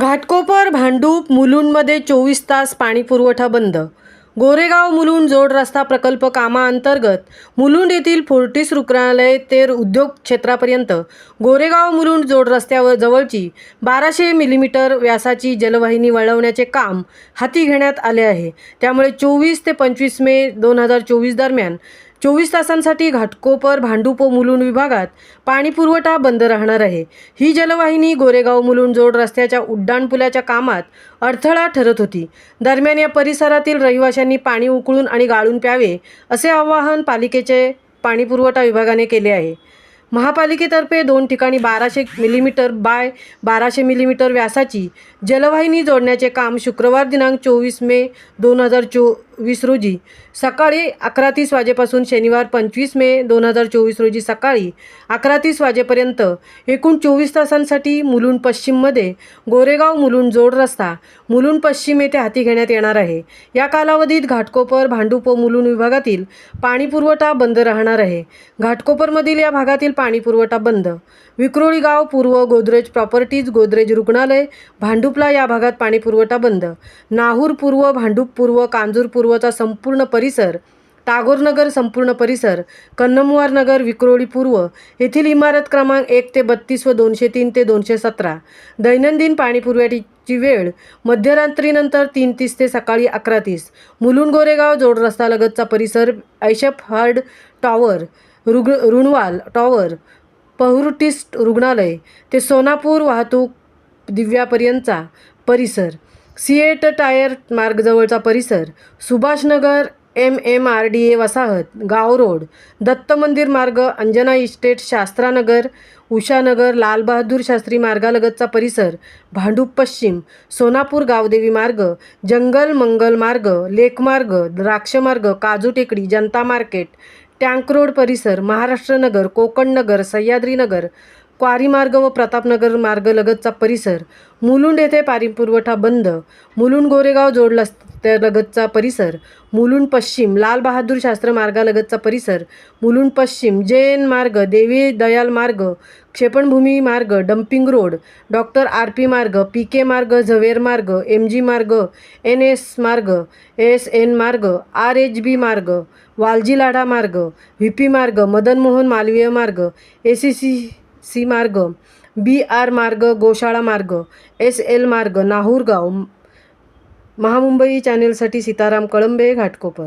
घाटकोपर भांडूप मुलुंडमध्ये 24 तास पाणीपुरवठा बंद. गोरेगाव मुलुंड जोड रस्ता प्रकल्प कामाअंतर्गत मुलुंड येथील फोर्टिस रुग्णालय ते उद्योग क्षेत्रापर्यंत गोरेगाव मुलुंड जोड रस्त्यावर जवळची 1200 मिलीमीटर व्यासाची जलवाहिनी वळवण्याचे काम हाती घेण्यात आले आहे. त्यामुळे 24 ते 25 मे 2024 दरम्यान 24 तासांसाठी घाटकोपर भांडूप व मुलुंड विभागात पाणीपुरवठा बंद राहणार आहे. ही जलवाहिनी गोरेगाव मुलुंड जोड रस्त्याच्या उड्डाणपुलाच्या कामात अडथळा ठरत होती. दरम्यान या परिसरातील रहिवाशांनी पाणी उकळून आणि गाळून प्यावे असे आवाहन पालिकेचे पाणीपुरवठा विभागाने केले आहे. महापालिकेतर्फे 2 ठिकाणी 1200 मिलीमीटर बाय 1200 मिलीमीटर व्यासाची जलवाहिनी जोडण्याचे काम शुक्रवार दिनांक 24 मे 2024 रोजी सकाळी 11:30 वाजेपासून शनिवार 25 मे 2024 रोजी सकाळी 11:30 वाजेपर्यंत एकूण 24 तासांसाठी मुलुंड पश्चिममध्ये गोरेगाव मुलुंड जोड रस्ता मुलुंड पश्चिम येथे हाती घेण्यात येणार आहे. या कालावधीत घाटकोपर भांडूप व मुलुंड विभागातील पाणीपुरवठा बंद राहणार आहे. घाटकोपरमधील या भागातील पाणीपुरवठा बंद. विक्रोळी गाव पूर्व गोदरेज प्रॉपर्टीज गोदरेज रुग्णालय भांडूपला या भागात पाणीपुरवठा बंद. नाहूर पूर्व भांडूप पूर्व कांजूर पूर्वचा संपूर्ण परिसर, टागोरनगर संपूर्ण परिसर, कन्नमवार नगर विक्रोळी पूर्व येथील इमारत क्रमांक 1 ते 32 व 203 ते 217. दैनंदिन पाणीपुरवठ्याची वेळ मध्यरात्रीनंतर 3:30 ते सकाळी 11:30. मुलुंड गोरेगाव जोड रस्ता लगतचा परिसर Ashford tower Runwal tower Fortis रुग्णालय ते सोनापूर वाहतूक दिव्यापर्यंतचा परिसर, सिएट टायर मार्ग जवळचा परिसर, सुभाषनगर MMRDA वसाहत गाव रोड, दत्त मंदिर मार्ग, अंजना इस्टेट, शास्त्रानगर, उषानगर, लालबहादूर शास्त्री मार्गालगतचा परिसर, भांडूप पश्चिम, सोनापूर गावदेवी मार्ग, जंगल मंगल मार्ग, लेकमार्ग, द्राक्षमार्ग, काजू टेकडी, जनता मार्केट, टँक रोड परिसर, महाराष्ट्र नगर, कोकण नगर, सह्याद्री नगर, क्वारी मार्ग व प्रतापनगर मार्ग लगतचा परिसर. मुलुंड येथे पाणीपुरवठा बंद. मुलुंड गोरेगाव जोड रस्त्यालगतचा परिसर, मुलुंड पश्चिम, लाल बहादूर शास्त्र मार्गालगतचा परिसर, मुलुंड पश्चिम, जैन मार्ग, देवी दयाल मार्ग, क्षेपणभूमी मार्ग, डम्पिंग रोड, डॉक्टर RP मार्ग, PK मार्ग, झवेर मार्ग, MG मार्ग, NS मार्ग, SN मार्ग, RHB मार्ग, वालजी लाढा मार्ग, VP मार्ग, मदन मोहन मालवीय मार्ग, ACC मार्ग, BR मार्ग, गोशाळा मार्ग, SL मार्ग, नाहूर गाव. महामुंबई चॅनेलसाठी सीताराम कळंबे, घाटकोपर.